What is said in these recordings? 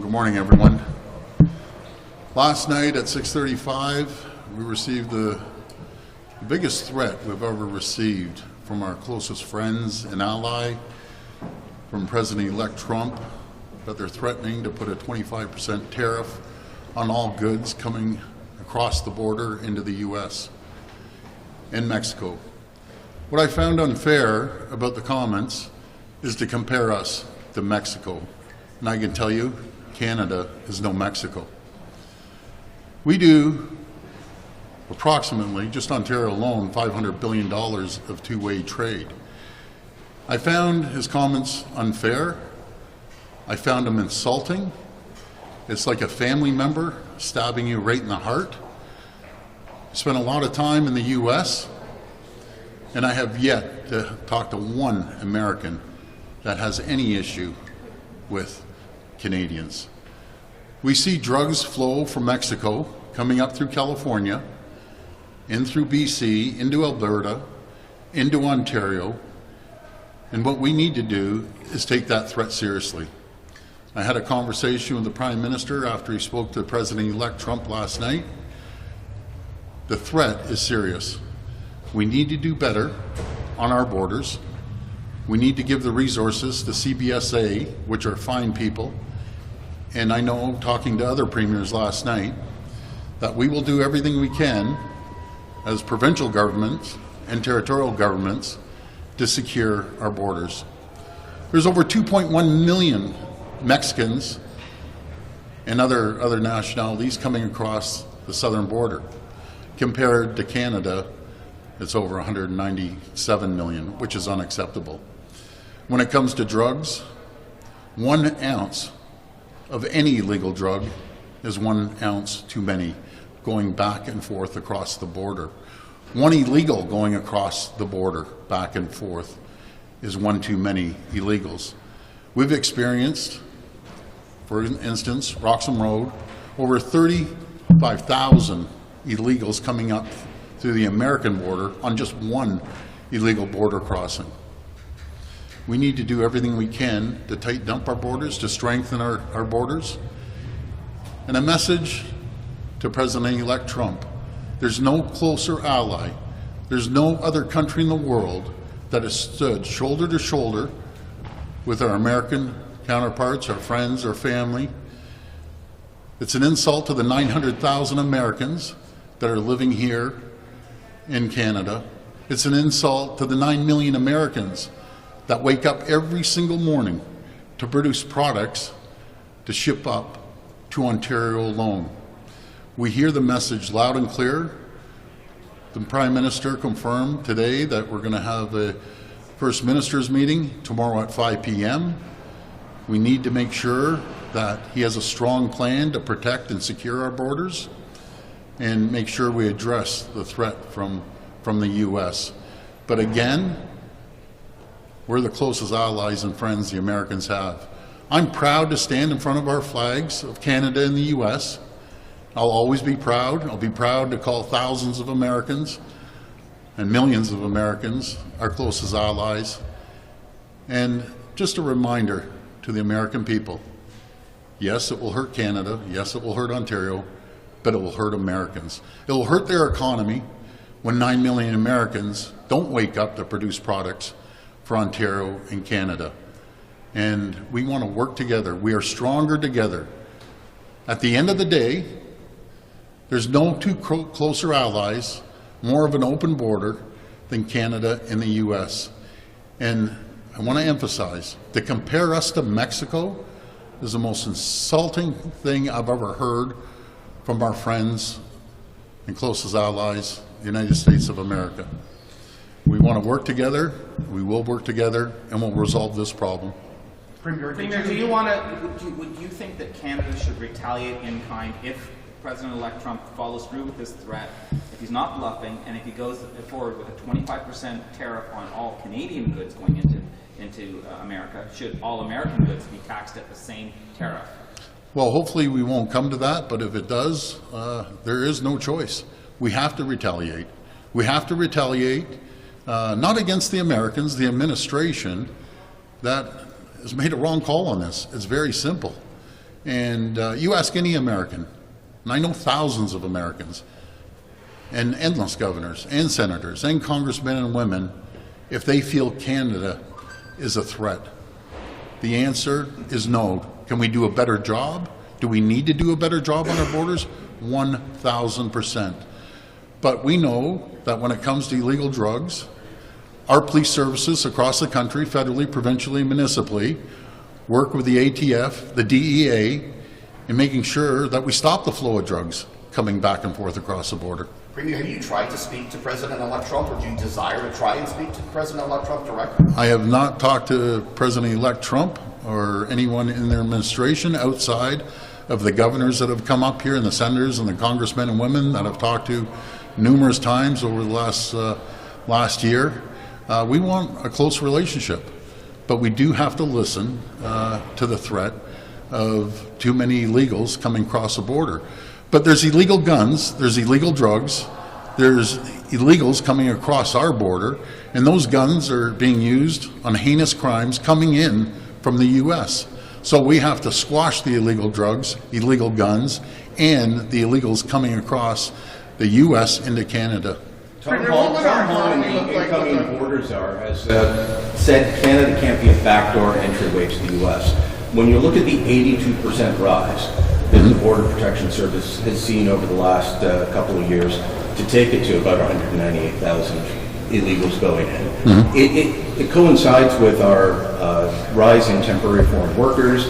Well, good morning, everyone. Last night at 6:35, we received the biggest threat we've ever received from our closest friends and ally, from President-elect Trump, that they're threatening to put a 25% tariff on all goods coming across the border into the U.S. and Mexico. What I found unfair about the comments is to compare us to Mexico. And I can tell you, Canada is no Mexico. We do approximately, just Ontario alone, $500 billion of two-way trade. I found his comments unfair. I found them insulting. It's like a family member stabbing you right in the heart. I spent a lot of time in the U.S., and I have yet to talk to one American that has any issue with Canadians. We see drugs flow from Mexico, coming up through California, in through BC, into Alberta, into Ontario, and what we need to do is take that threat seriously. I had a conversation with the Prime Minister after he spoke to President-elect Trump last night. The threat is serious. We need to do better on our borders. We need to give the resources to CBSA, which are fine people. And I know, talking to other premiers last night, that we will do everything we can as provincial governments and territorial governments to secure our borders. There's over 2.1 million Mexicans and other nationalities coming across the southern border. Compared to Canada, it's over 197 million, which is unacceptable. When it comes to drugs, 1 ounce of any illegal drug is 1 ounce too many going back and forth across the border. 1 illegal going across the border back and forth is 1 too many illegals. We've experienced, for instance, Roxham Road, over 35,000 illegals coming up through the American border on just 1 illegal border crossing. We need to do everything we can to tighten up our borders, to strengthen our borders. And a message to President-elect Trump: there's no closer ally, there's no other country in the world that has stood shoulder to shoulder with our American counterparts, our friends, our family. It's an insult to the 900,000 Americans that are living here in Canada. It's an insult to the 9 million Americans that wake up every single morning to produce products to ship up to Ontario alone. We hear the message loud and clear. The Prime Minister confirmed today that we're going to have a First Minister's meeting tomorrow at 5 p.m. We need to make sure that he has a strong plan to protect and secure our borders and make sure we address the threat from the U.S. But again, we're the closest allies and friends the Americans have. I'm proud to stand in front of our flags of Canada and the U.S. I'll always be proud. I'll be proud to call thousands of Americans and millions of Americans our closest allies. And just a reminder to the American people, yes, it will hurt Canada, yes, it will hurt Ontario, but it will hurt Americans. It will hurt their economy when 9 million Americans don't wake up to produce products for Ontario and Canada. And we want to work together. We are stronger together. At the end of the day, there's no two closer allies, more of an open border than Canada and the U.S. And I want to emphasize, to compare us to Mexico is the most insulting thing I've ever heard from our friends and closest allies, the United States of America. We want to work together, we will work together, and we'll resolve this problem. Premier, would you think that Canada should retaliate in kind if President-elect Trump follows through with this threat, if he's not bluffing, and if he goes forward with a 25% tariff on all Canadian goods going into America? Should all American goods be taxed at the same tariff? Well, hopefully we won't come to that, but if it does, there is no choice. We have to retaliate. We have to retaliate, not against the Americans, the administration that has made a wrong call on this. It's very simple. And you ask any American, and I know thousands of Americans, and endless governors and senators and congressmen and women, if they feel Canada is a threat. The answer is no. Can we do a better job? Do we need to do a better job on our borders? 1,000%. But we know that when it comes to illegal drugs, our police services across the country, federally, provincially, municipally, work with the ATF, the DEA, in making sure that we stop the flow of drugs coming back and forth across the border. Premier, have you tried to speak to President-elect Trump, or do you desire to try and speak to President-elect Trump directly? I have not talked to President-elect Trump or anyone in their administration outside of the governors that have come up here and the senators and the congressmen and women that I've talked to numerous times over the last year. We want a close relationship, but we do have to listen to the threat of too many illegals coming across the border. But there's illegal guns, there's illegal drugs, there's illegals coming across our border, and those guns are being used on heinous crimes coming in from the U.S. So we have to squash the illegal drugs, illegal guns, and the illegals coming across the U.S. into Canada. Tom Hall and the incoming border czar has said Canada can't be a backdoor entryway to the U.S. When you look at the 82% rise that the Border Protection Service has seen over the last couple of years to take it to about 198,000 illegals going in, it coincides with our rise in temporary foreign workers,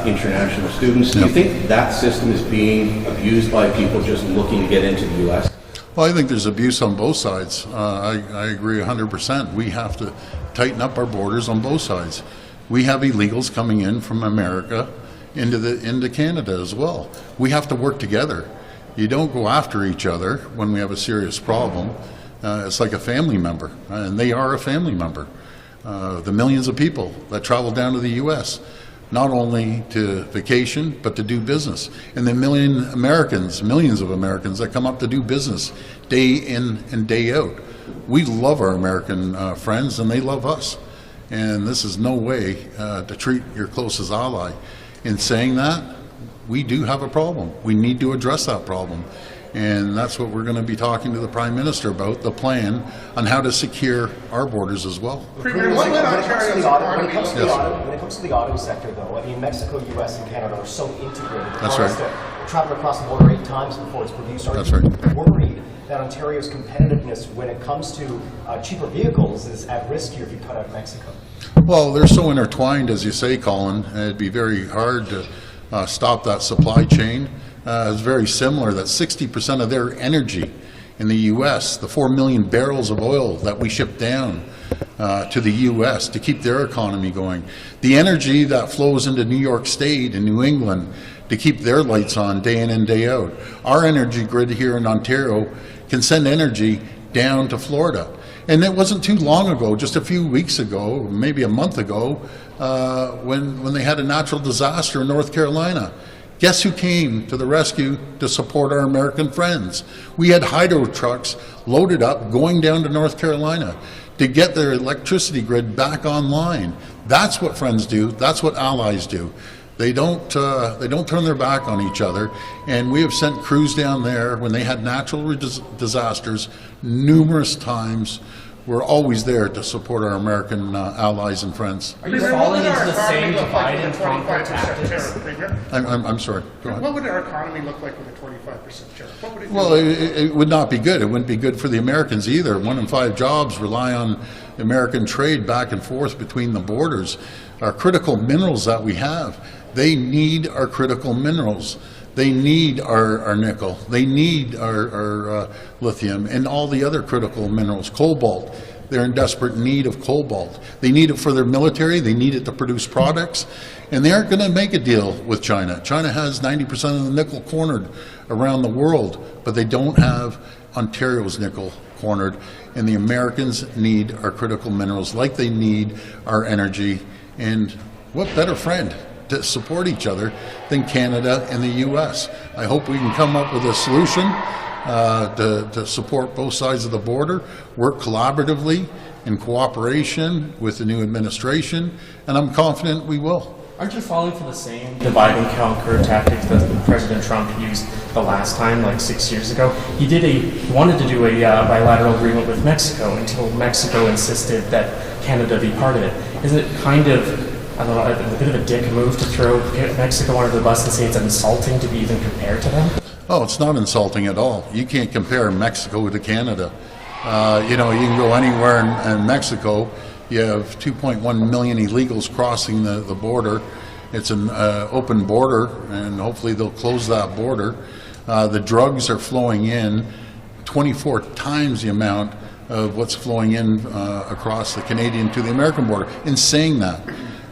international students. Do you think that system is being abused by people just looking to get into the U.S.? Well, I think there's abuse on both sides. I agree 100%. We have to tighten up our borders on both sides. We have illegals coming in from America into Canada as well. We have to work together. You don't go after each other when we have a serious problem. It's like a family member, and they are a family member. The millions of people that travel down to the U.S., not only to vacation, but to do business. And the millions of Americans that come up to do business day in and day out. We love our American friends, and they love us. And this is no way to treat your closest ally. In saying that, we do have a problem. We need to address that problem. And that's what we're going to be talking to the Prime Minister about, the plan on how to secure our borders as well. When it comes to the auto sector, though, I mean, Mexico, U.S., and Canada are so integrated. That's right. To travel across the border 8 times before it's produced. Are you worried that Ontario's competitiveness when it comes to cheaper vehicles is at risk here if you cut out Mexico? Well, they're so intertwined, as you say, Colin. It'd be very hard to stop that supply chain. It's very similar that 60% of their energy in the U.S., the 4 million barrels of oil that we ship down to the U.S. to keep their economy going, the energy that flows into New York State and New England to keep their lights on day in and day out. Our energy grid here in Ontario can send energy down to Florida. And it wasn't too long ago, just a few weeks ago, maybe a month ago, when they had a natural disaster in North Carolina. Guess who came to the rescue to support our American friends? We had hydro trucks loaded up going down to North Carolina to get their electricity grid back online. That's what friends do. That's what allies do. They don't turn their back on each other. And we have sent crews down there when they had natural disasters numerous times. We're always there to support our American allies and friends. Are you falling into the same divide and conquer tactics? I'm sorry. Go ahead. What would our economy look like with a 25% tariff? What would it Well, it would not be good. It wouldn't be good for the Americans either. 1 in 5 jobs rely on American trade back and forth between the borders. Our critical minerals that we have, they need our critical minerals. They need our nickel. They need our lithium and all the other critical minerals. Cobalt. They're in desperate need of cobalt. They need it for their military. They need it to produce products. And they aren't going to make a deal with China. China has 90% of the nickel cornered around the world, but they don't have Ontario's nickel cornered. And the Americans need our critical minerals like they need our energy. And what better friend to support each other than Canada and the U.S. I hope we can come up with a solution to support both sides of the border, work collaboratively in cooperation with the new administration, and I'm confident we will. Aren't you falling for the same divide and conquer tactics that President Trump used the last time, like 6 years ago? He wanted to do a bilateral agreement with Mexico until Mexico insisted that Canada be part of it. Isn't it kind of, I don't know, a bit of a dick move to throw Mexico under the bus and say it's insulting to be even compared to them? Oh, it's not insulting at all. You can't compare Mexico to Canada. You know, you can go anywhere in Mexico. You have 2.1 million illegals crossing the border. It's an open border, and hopefully they'll close that border. The drugs are flowing in 24 times the amount of what's flowing in across the Canadian to the American border. In saying that,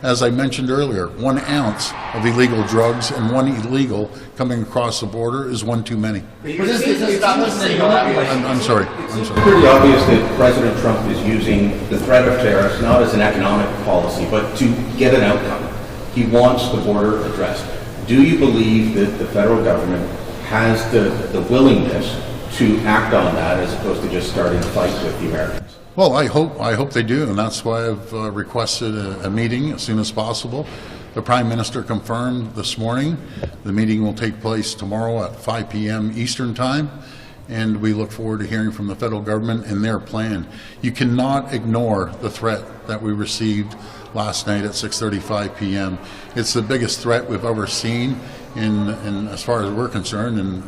as I mentioned earlier, 1 ounce of illegal drugs and one illegal coming across the border is one too many. I'm sorry. It's pretty obvious that President Trump is using the threat of tariffs not as an economic policy, but to get an outcome. He wants the border addressed. Do you believe that the federal government has the willingness to act on that as opposed to just starting a fight with the Americans? Well, I hope they do, and that's why I've requested a meeting as soon as possible. The Prime Minister confirmed this morning the meeting will take place tomorrow at 5 p.m. Eastern Time, and we look forward to hearing from the federal government and their plan. You cannot ignore the threat that we received last night at 6:35 p.m. It's the biggest threat we've ever seen in as far as we're concerned, in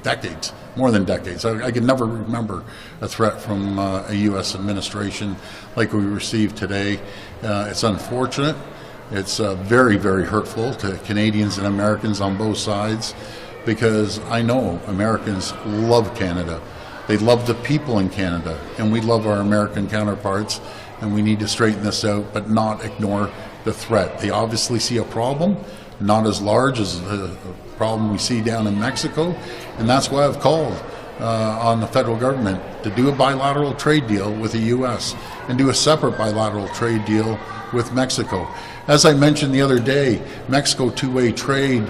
decades, more than decades. I can never remember a threat from a U.S. administration like we received today. It's unfortunate. It's very, very hurtful to Canadians and Americans on both sides, because I know Americans love Canada. They love the people in Canada, and we love our American counterparts, and we need to straighten this out, but not ignore the threat. They obviously see a problem, not as large as the problem we see down in Mexico, and that's why I've called on the federal government to do a bilateral trade deal with the U.S. and do a separate bilateral trade deal with Mexico. As I mentioned the other day, Mexico two-way trade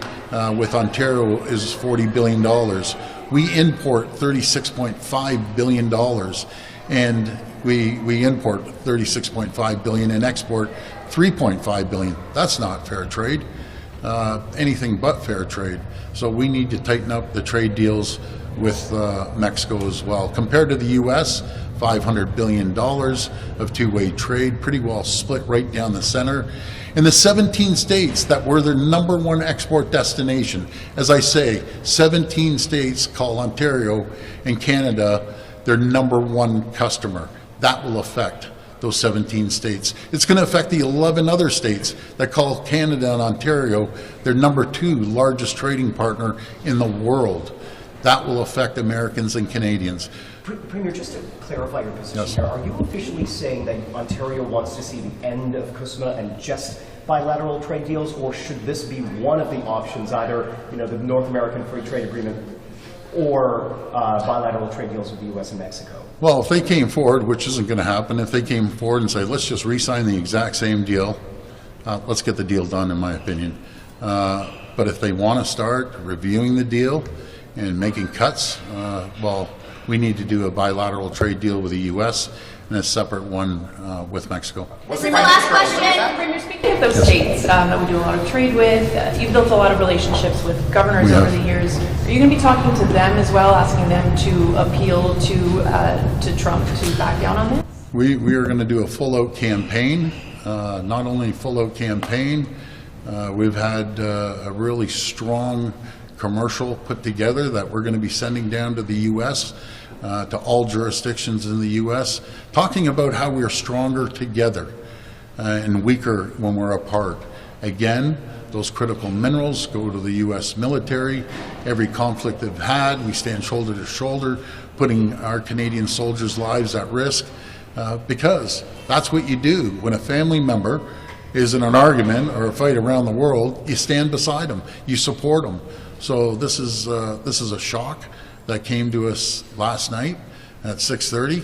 with Ontario is $40 billion. We import $36.5 billion, and we import $36.5 billion and export $3.5 billion. That's not fair trade. Anything but fair trade. So we need to tighten up the trade deals with Mexico as well. Compared to the U.S., $500 billion of two-way trade, pretty well split right down the center. In the 17 states that were their #1 export destination, as I say, 17 states call Ontario and Canada their #1 customer. That will affect those 17 states. It's going to affect the 11 other states that call Canada and Ontario their #2 largest trading partner in the world. That will affect Americans and Canadians. Premier, just to clarify your position Yes. here, are you officially saying that Ontario wants to see the end of CUSMA and just bilateral trade deals, or should this be one of the options, either the North American Free Trade Agreement or bilateral trade deals with the U.S. and Mexico? Well, if they came forward, which isn't going to happen, if they came forward and say, let's just re-sign the exact same deal, let's get the deal done, in my opinion. But if they want to start reviewing the deal and making cuts, well, we need to do a bilateral trade deal with the U.S. and a separate one with Mexico. What's And the the last Prime Minister question. that? Premier, speaking of those states that we do a lot of trade with, you've built a lot of relationships with governors We over have. the years. Are you going to be talking to them as well, asking them to appeal to Trump to back down on this? We are going to do a full-out campaign, not only full-out campaign, we've had a really strong commercial put together that we're going to be sending down to the U.S., to all jurisdictions in the U.S., talking about how we are stronger together and weaker when we're apart. Again, those critical minerals go to the U.S. military. Every conflict they've had, we stand shoulder to shoulder, putting our Canadian soldiers' lives at risk, because that's what you do. When a family member is in an argument or a fight around the world, you stand beside them, you support them. So this is a shock that came to us last night at 6:30,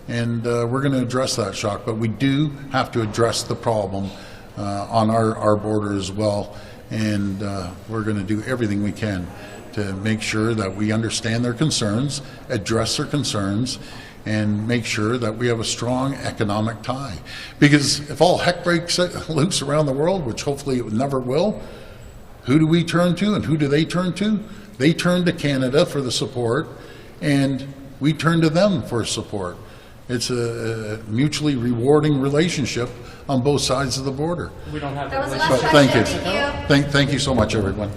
and we're going to address that shock. But we do have to address the problem on our border as well. and we're going to do everything we can to make sure that we understand their concerns, address their concerns, and make sure that we have a strong economic tie. Because if all heck breaks loose around the world, which hopefully it never will, who do we turn to and who do they turn to? They turn to Canada for the support, and we turn to them for support. It's a mutually rewarding relationship on both sides of the border. We don't have That was the relationship. last Thank you. question. Thank you. Thank you so much, everyone.